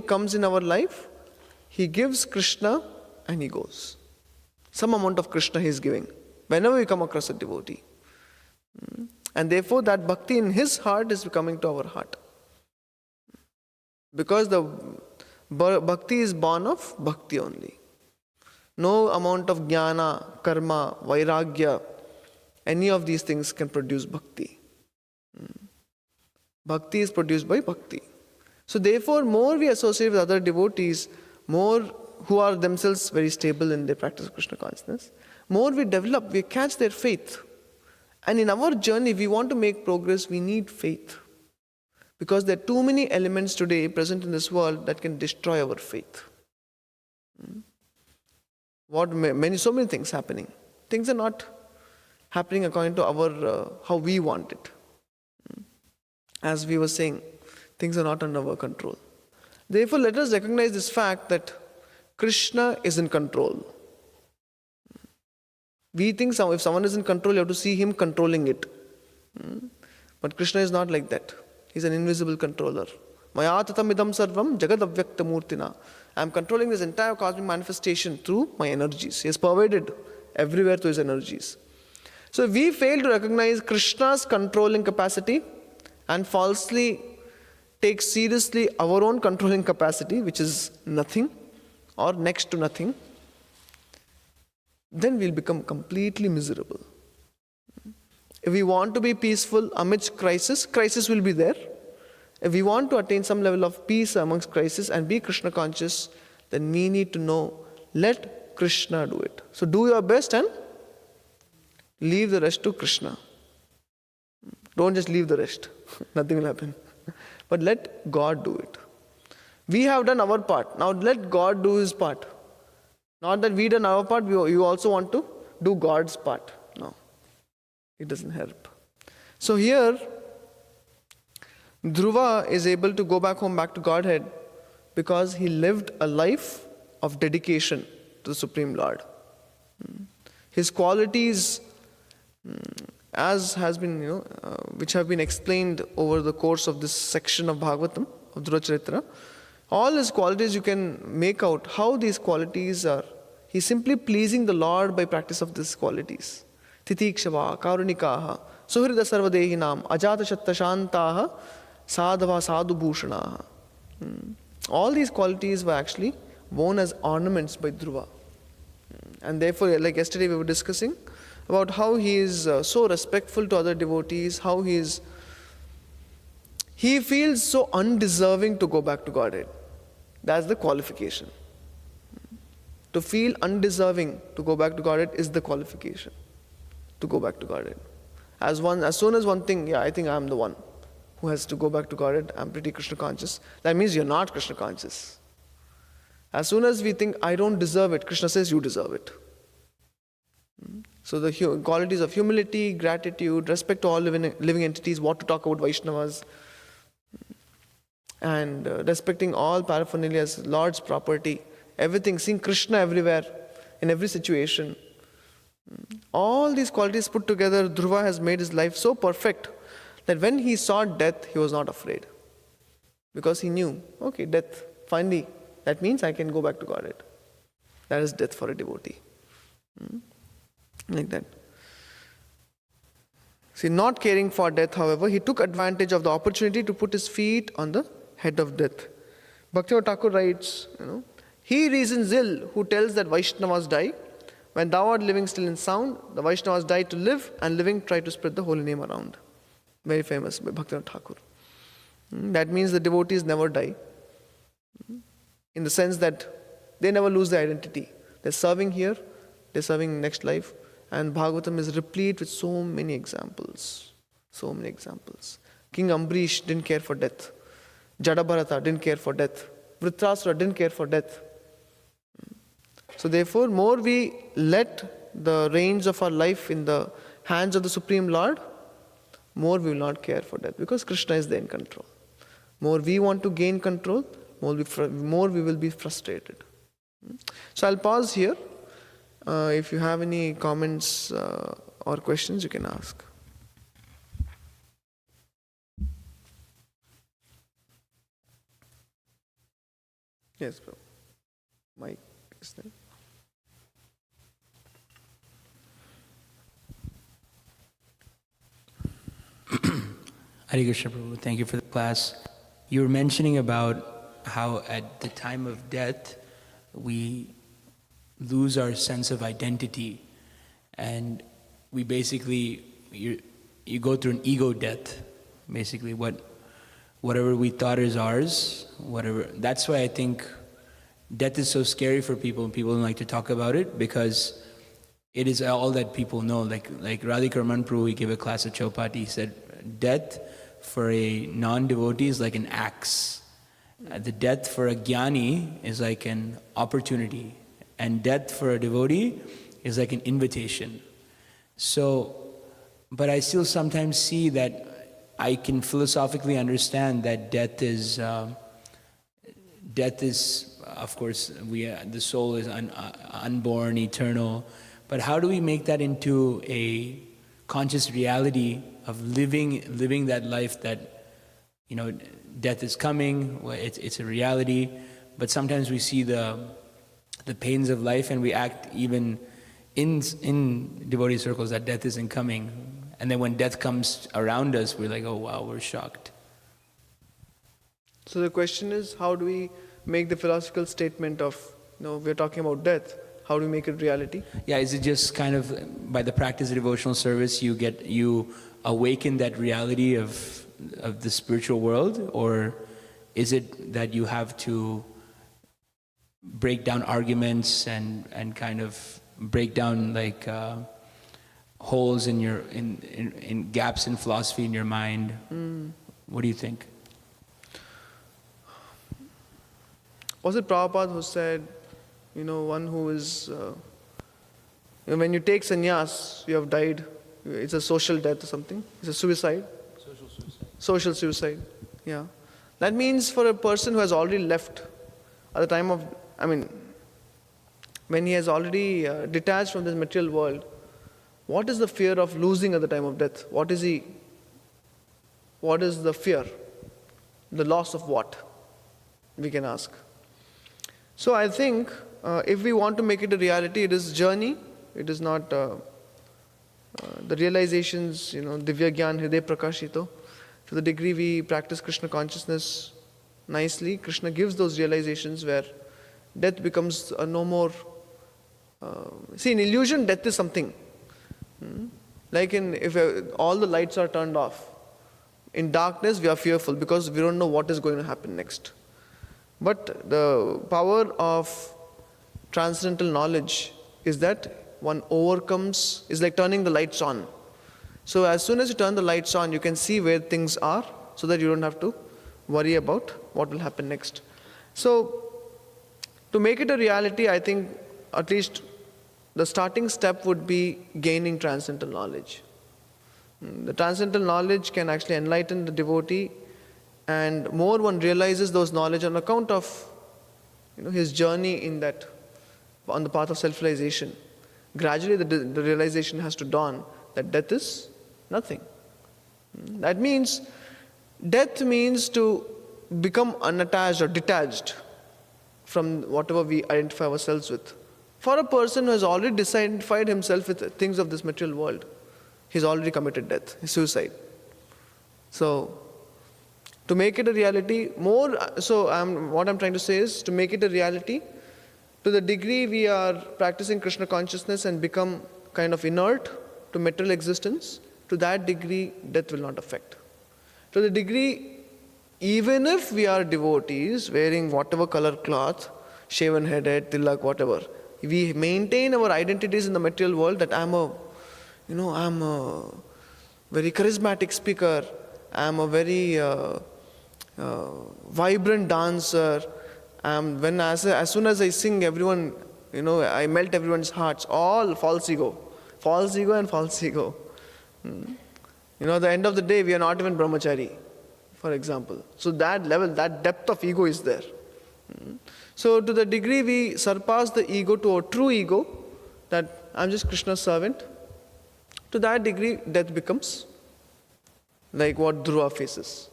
A: comes in our life, he gives Krishna and he goes. Some amount of Krishna he is giving whenever we come across a devotee. And therefore that bhakti in his heart is coming to our heart. Because the bhakti is born of bhakti only. No amount of jnana, karma, vairagya, any of these things can produce bhakti. Bhakti is produced by bhakti. So therefore, more we associate with other devotees, more who are themselves very stable in their practice of Krishna consciousness, more we catch their faith. And in our journey, if we want to make progress, we need faith. Because there are too many elements today present in this world that can destroy our faith. So many things happening. Things are not happening according to our how we want it. As we were saying, things are not under our control. Therefore, let us recognize this fact that Krishna is in control. We think if someone is in control, you have to see him controlling it. But Krishna is not like that. He's an invisible controller. Maya tatam idam sarvam jagad avyakta murtina. I am controlling this entire cosmic manifestation through my energies. He is pervaded everywhere through his energies. So if we fail to recognize Krishna's controlling capacity and falsely take seriously our own controlling capacity, which is nothing or next to nothing, then we'll become completely miserable. If we want to be peaceful amidst crisis, crisis will be there. If we want to attain some level of peace amongst crisis and be Krishna conscious, then we need to know, let Krishna do it. So do your best and leave the rest to Krishna. Don't just leave the rest. Nothing will happen. But let God do it. We have done our part. Now let God do his part. Not that we done our part, you also want to do God's part. No. It doesn't help. So here, Dhruva is able to go back home, back to Godhead, because he lived a life of dedication to the Supreme Lord. His qualities, as has been, which have been explained over the course of this section of Bhagavatam, of Dhruva Charitra, all his qualities you can make out how these qualities are. He's simply pleasing the Lord by practice of these qualities. Titikshava, karunikaha, suhrida sarvadehinam, ajata shatta shantaha, sadhava sadhu bhushana. All these qualities were actually worn as ornaments by Dhruva. And therefore, like yesterday we were discussing about how he is so respectful to other devotees, how he feels so undeserving to go back to Godhead. That's the qualification. To feel undeserving to go back to Godhead is the qualification to go back to Godhead. As soon as one thing, I think I'm the one who has to go back to Godhead, I'm pretty Krishna conscious, that means you're not Krishna conscious. As soon as we think, I don't deserve it, Krishna says, you deserve it. So the qualities of humility, gratitude, respect to all living entities, what to talk about Vaishnavas, and respecting all paraphernalia as Lord's property, everything, seeing Krishna everywhere, in every situation. All these qualities put together, Dhruva has made his life so perfect that when he saw death, he was not afraid. Because he knew, okay, death, finally, that means I can go back to Godhead. That is death for a devotee. Like that. See, not caring for death, however, he took advantage of the opportunity to put his feet on the head of death. Bhaktivinoda Thakur writes, he reasons ill who tells that Vaishnavas die. When thou art living still in sound, the Vaishnavas die to live, and living try to spread the holy name around. Very famous by Bhaktivinoda Thakur. That means the devotees never die. In the sense that they never lose their identity. They're serving here, they're serving next life. And Bhagavatam is replete with so many examples. So many examples. King Ambrish didn't care for death. Jadabharata didn't care for death. Vritrasura didn't care for death. So therefore, more we let the reins of our life in the hands of the Supreme Lord, more we will not care for death. Because Krishna is there in control. More we want to gain control, more we will be frustrated. So I'll pause here. If you have any comments or questions, you can ask. Yes, bro. Mike is there.
B: Hare Krishna Prabhu, thank you for the class. You were mentioning about how at the time of death, we lose our sense of identity, and we basically, you go through an ego death, basically, whatever we thought is ours, whatever. That's why I think death is so scary for people, and people don't like to talk about it, because it is all that people know. Like Radhika Raman Prabhu, he gave a class at Chopati, he said, death for a non-devotee is like an axe. The death for a jnani is like an opportunity. And death for a devotee is like an invitation. So, but I still sometimes see that I can philosophically understand that death is, of course, the soul is unborn, eternal. But how do we make that into a conscious reality of living that life that, death is coming, it's a reality, but sometimes we see the pains of life, and we act even in devotee circles that death isn't coming. And then when death comes around us, we're like, oh wow, we're shocked.
A: So the question is, how do we make the philosophical statement of, we're talking about death, how do we make it reality?
B: Yeah, is it just kind of by the practice of devotional service, you awaken that reality of the spiritual world, or is it that you have to break down arguments and kind of break down like holes in gaps in philosophy in your mind? What do you think?
A: Was it Prabhupada who said, one who is, when you take sannyas, you have died, it's a social death or something, it's a suicide? Social suicide, yeah. That means for a person who has already left at the time of, when he has already detached from this material world, what is the fear of losing at the time of death? What is the fear? The loss of what? We can ask. So I think if we want to make it a reality, it is journey. It is not the realizations, Divya Gyan Hriday Prakashito. To the degree we practice Krishna consciousness nicely, Krishna gives those realizations where death becomes no more. See, in illusion, death is something. Like if all the lights are turned off. In darkness, we are fearful because we don't know what is going to happen next. But the power of transcendental knowledge is that one overcomes, is like turning the lights on. So as soon as you turn the lights on, you can see where things are so that you don't have to worry about what will happen next. So to make it a reality, I think at least the starting step would be gaining transcendental knowledge. The transcendental knowledge can actually enlighten the devotee, and more one realizes those knowledge on account of his journey in that, on the path of self-realization. Gradually the realization has to dawn that death is nothing. That means, death means to become unattached or detached from whatever we identify ourselves with. For a person who has already identified himself with things of this material world, he's already committed death, suicide. So, to make it a reality, what I'm trying to say is, to make it a reality, to the degree we are practicing Krishna consciousness and become kind of inert to material existence, to that degree, death will not affect. To the degree, even if we are devotees, wearing whatever color cloth, shaven headed, tilak, whatever, we maintain our identities in the material world that I'm a very charismatic speaker, I'm a very vibrant dancer, as soon as I sing, everyone, I melt everyone's hearts, all false ego and false ego. At the end of the day, we are not even brahmachari, for example. So that level, that depth of ego is there. So to the degree we surpass the ego to a true ego, that I'm just Krishna's servant, to that degree death becomes like what Dhruva faces.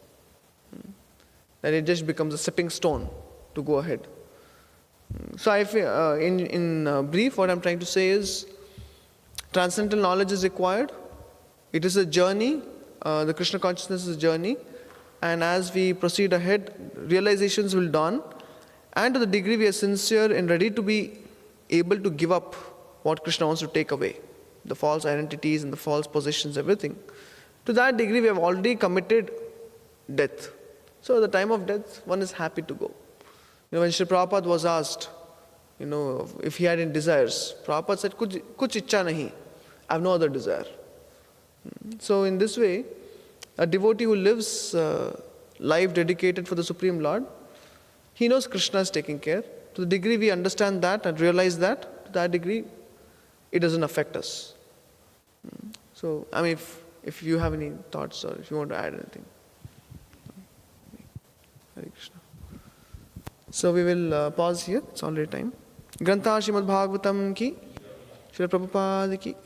A: That it just becomes a stepping stone to go ahead. So in brief, what I'm trying to say is, transcendental knowledge is required. It is a journey. The Krishna consciousness is a journey. And as we proceed ahead, realizations will dawn. And to the degree we are sincere and ready to be able to give up what Krishna wants to take away, the false identities and the false positions, everything, to that degree we have already committed death. So at the time of death, one is happy to go. When Sri Prabhupada was asked, if he had any desires, Prabhupada said, Kuch ichcha nahi, I have no other desire. So in this way, a devotee who lives life dedicated for the Supreme Lord, he knows Krishna is taking care. To the degree we understand that and realize that, to that degree, it doesn't affect us. So, if you have any thoughts or if you want to add anything. Hare Krishna. So we will pause here. It's already time. Grantha Srimad Bhagavatam ki, Srila Prabhupada ki.